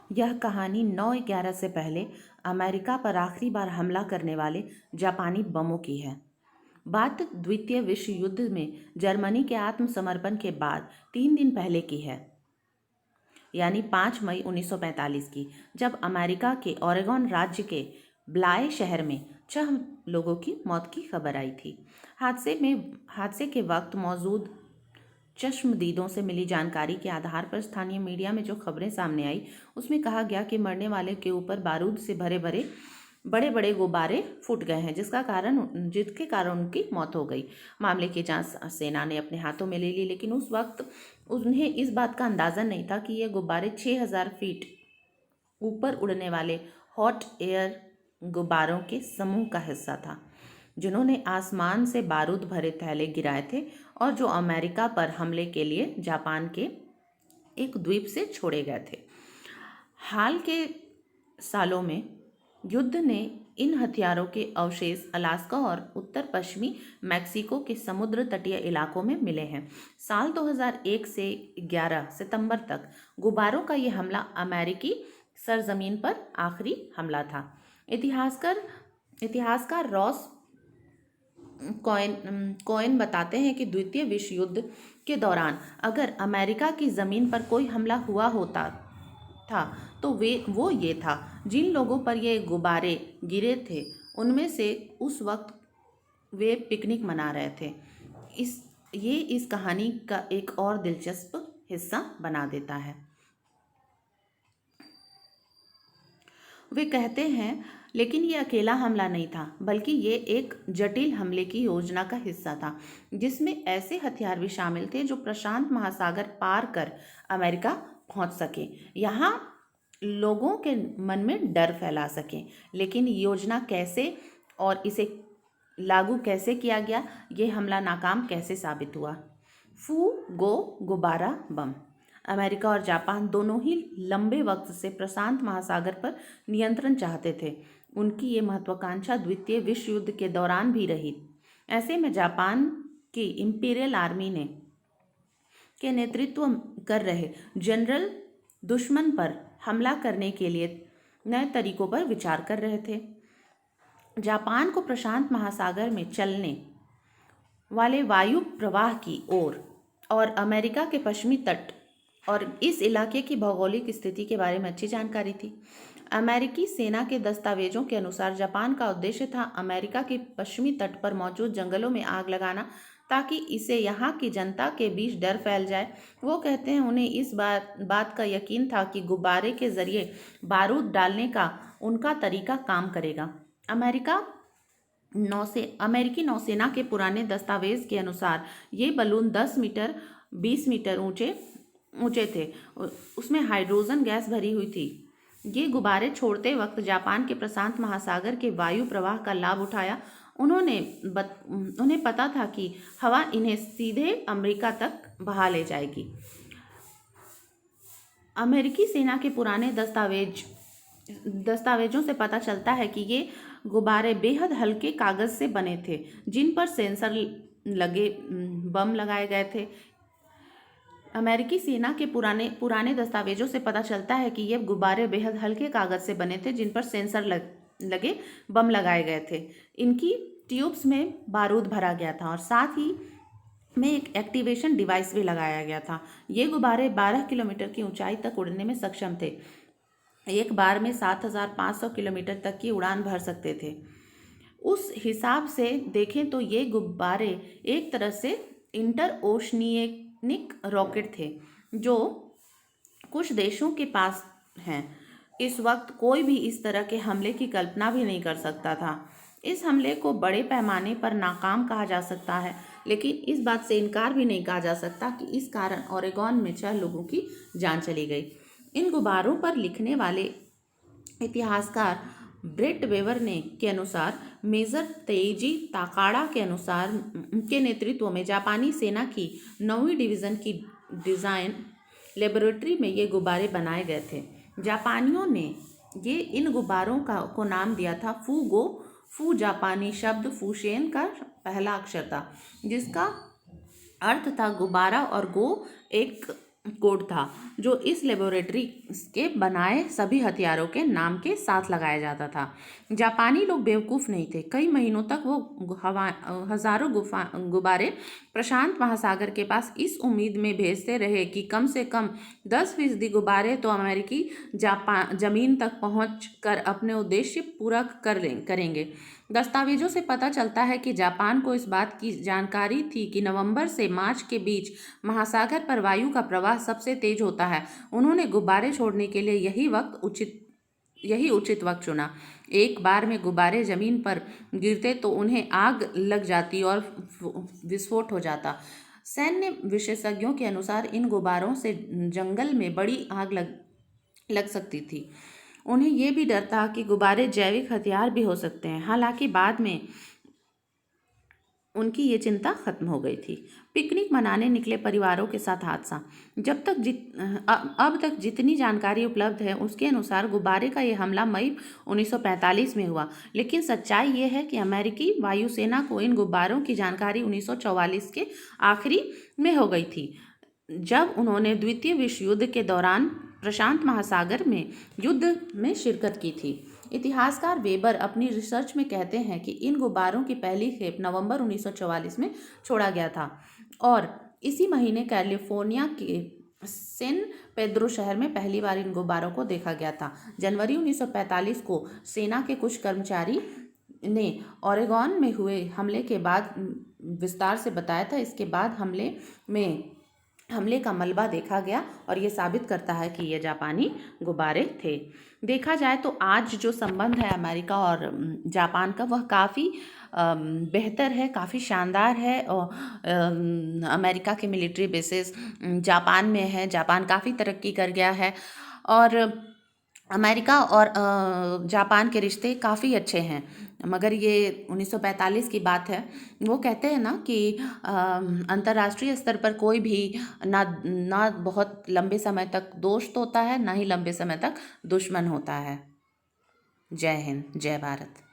यह कहानी 9/11 से पहले अमेरिका पर आखिरी बार हमला करने वाले जापानी बमों की है। बात द्वितीय विश्व युद्ध में जर्मनी के आत्मसमर्पण के बाद 3 दिन पहले की है, यानी 5 मई 1945 की, जब अमेरिका के ओरेगन राज्य के ब्लाय शहर में 6 लोगों की मौत की खबर आई थी। हादसे के वक्त मौजूद चश्मदीदों से मिली जानकारी के आधार पर स्थानीय मीडिया में जो खबरें सामने आई, उसमें कहा गया कि मरने वाले के ऊपर बारूद से भरे भरे बड़े बड़े गुब्बारे फूट गए हैं, जिसके कारण उनकी मौत हो गई। मामले की जांच सेना ने अपने हाथों में ले ली, लेकिन उस वक्त उन्हें इस बात का अंदाज़ा नहीं था कि ये गुब्बारे 6000 फीट ऊपर उड़ने वाले हॉट एयर गुब्बारों के समूह का हिस्सा था, जिन्होंने आसमान से बारूद भरे थैले गिराए थे और जो अमेरिका पर हमले के लिए जापान के एक द्वीप से छोड़े गए थे। हाल के सालों में युद्ध ने इन हथियारों के अवशेष अलास्का और उत्तर पश्चिमी मैक्सिको के समुद्र तटीय इलाकों में मिले हैं। साल 2001 से 11 सितंबर तक गुब्बारों का ये हमला अमेरिकी सरजमीन पर आखिरी हमला था। इतिहासकार रॉस कोएन बताते हैं कि द्वितीय विश्व युद्ध के दौरान अगर अमेरिका की ज़मीन पर कोई हमला हुआ होता था तो वो ये था। जिन लोगों पर ये गुब्बारे गिरे थे उनमें से उस वक्त वे पिकनिक मना रहे थे। इस कहानी का एक और दिलचस्प हिस्सा बना देता है। वे कहते हैं, लेकिन ये अकेला हमला नहीं था, बल्कि ये एक जटिल हमले की योजना का हिस्सा था, जिसमें ऐसे हथियार भी शामिल थे जो प्रशांत महासागर पार कर अमेरिका पहुंच सके, यहाँ लोगों के मन में डर फैला सके। लेकिन योजना कैसे और इसे लागू कैसे किया गया, ये हमला नाकाम कैसे साबित हुआ। फू गो गुब्बारा बम। अमेरिका और जापान दोनों ही लंबे वक्त से प्रशांत महासागर पर नियंत्रण चाहते थे। उनकी ये महत्वाकांक्षा द्वितीय विश्व युद्ध के दौरान भी रही। ऐसे में जापान की इंपीरियल आर्मी के नेतृत्व कर रहे जनरल दुश्मन पर हमला करने के लिए नए तरीकों पर विचार कर रहे थे। जापान को प्रशांत महासागर में चलने वाले वायु प्रवाह की ओर और अमेरिका के पश्चिमी तट और इस इलाके की भौगोलिक स्थिति के बारे में अच्छी जानकारी थी। अमेरिकी सेना के दस्तावेजों के अनुसार जापान का उद्देश्य था अमेरिका के पश्चिमी तट पर मौजूद जंगलों में आग लगाना, ताकि इससे यहाँ की जनता के बीच डर फैल जाए। वो कहते हैं उन्हें इस बात का यकीन था कि गुब्बारे के जरिए बारूद डालने का उनका तरीका काम करेगा। अमेरिकी नौसेना के पुराने दस्तावेज के अनुसार ये बलून 10 मीटर 20 मीटर ऊंचे थे। उसमें हाइड्रोजन गैस भरी हुई थी। ये गुब्बारे छोड़ते वक्त जापान के प्रशांत महासागर के वायु प्रवाह का लाभ उठाया। उन्हें पता था कि हवा इन्हें सीधे अमेरिका तक बहा ले जाएगी। अमेरिकी सेना के पुराने दस्तावेजों से पता चलता है कि ये गुब्बारे बेहद हल्के कागज से बने थे, जिन पर सेंसर लगे बम लगाए गए थे। अमेरिकी सेना के पुराने दस्तावेजों से पता चलता है कि ये गुब्बारे बेहद हल्के कागज से बने थे, जिन पर सेंसर लगे बम लगाए गए थे। इनकी ट्यूब्स में बारूद भरा गया था और साथ ही में एक एक्टिवेशन डिवाइस भी लगाया गया था। ये गुब्बारे 12 किलोमीटर की ऊंचाई तक उड़ने में सक्षम थे। एक बार में 7500 किलोमीटर तक की उड़ान भर सकते थे। उस हिसाब से देखें तो ये गुब्बारे एक तरह से इंटर ओशनियनिक रॉकेट थे, जो कुछ देशों के पास हैं। इस वक्त कोई भी इस तरह के हमले की कल्पना भी नहीं कर सकता था। इस हमले को बड़े पैमाने पर नाकाम कहा जा सकता है, लेकिन इस बात से इनकार भी नहीं कहा जा सकता कि इस कारण ओरेगन में 6 लोगों की जान चली गई। इन गुब्बारों पर लिखने वाले इतिहासकार ब्रेट वेवर के अनुसार मेजर तेइजी ताकाड़ा के नेतृत्व में जापानी सेना की 9वीं डिवीज़न की डिज़ाइन लेबोरेटरी में ये गुब्बारे बनाए गए थे। जापानियों ने इन गुब्बारों को नाम दिया था फू गो। फू जापानी शब्द फूशेन का पहला अक्षर था, जिसका अर्थ था गुब्बारा, और गो एक कोड था जो इस लेबोरेटरी के बनाए सभी हथियारों के नाम के साथ लगाया जाता था। जापानी लोग बेवकूफ़ नहीं थे। कई महीनों तक वो हजारों गुब्बारे प्रशांत महासागर के पास इस उम्मीद में भेजते रहे कि कम से कम 10% गुब्बारे तो अमेरिकी जापान जमीन तक पहुंच कर अपने उद्देश्य पूरा करेंगे। दस्तावेजों से पता चलता है कि जापान को इस बात की जानकारी थी कि नवंबर से मार्च के बीच महासागर पर वायु का प्रवाह सबसे तेज होता है। उन्होंने गुब्बारे छोड़ने के लिए यही उचित वक्त चुना। एक बार में गुब्बारे जमीन पर गिरते तो उन्हें आग लग जाती और विस्फोट हो जाता। सैन्य विशेषज्ञों के अनुसार इन गुब्बारों से जंगल में बड़ी आग लग सकती थी। उन्हें यह भी डर था कि गुब्बारे जैविक हथियार भी हो सकते हैं। हालांकि बाद में उनकी ये चिंता खत्म हो गई थी। पिकनिक मनाने निकले परिवारों के साथ हादसा। अब तक जितनी जानकारी उपलब्ध है उसके अनुसार गुब्बारे का ये हमला मई 1945 में हुआ, लेकिन सच्चाई ये है कि अमेरिकी वायुसेना को इन गुब्बारों की जानकारी 1944 के आखिरी में हो गई थी, जब उन्होंने द्वितीय विश्व युद्ध के दौरान प्रशांत महासागर में युद्ध में शिरकत की थी। इतिहासकार वेबर अपनी रिसर्च में कहते हैं कि इन गुब्बारों की पहली खेप नवंबर 1944 में छोड़ा गया था और इसी महीने कैलिफोर्निया के सैन पेड्रो शहर में पहली बार इन गुब्बारों को देखा गया था। जनवरी 1945 को सेना के कुछ कर्मचारी ने ओरेगॉन में हुए हमले के बाद विस्तार से बताया था। इसके बाद हमले का मलबा देखा गया और ये साबित करता है कि ये जापानी गुब्बारे थे। देखा जाए तो आज जो संबंध है अमेरिका और जापान का, वह काफ़ी बेहतर है, काफ़ी शानदार है। और अमेरिका के मिलिट्री बेसेस जापान में है। जापान काफ़ी तरक्की कर गया है और अमेरिका और जापान के रिश्ते काफ़ी अच्छे हैं। मगर ये 1945 की बात है। वो कहते हैं ना कि अंतर्राष्ट्रीय स्तर पर कोई भी ना बहुत लंबे समय तक दोस्त होता है, ना ही लंबे समय तक दुश्मन होता है। जय हिंद, जय भारत।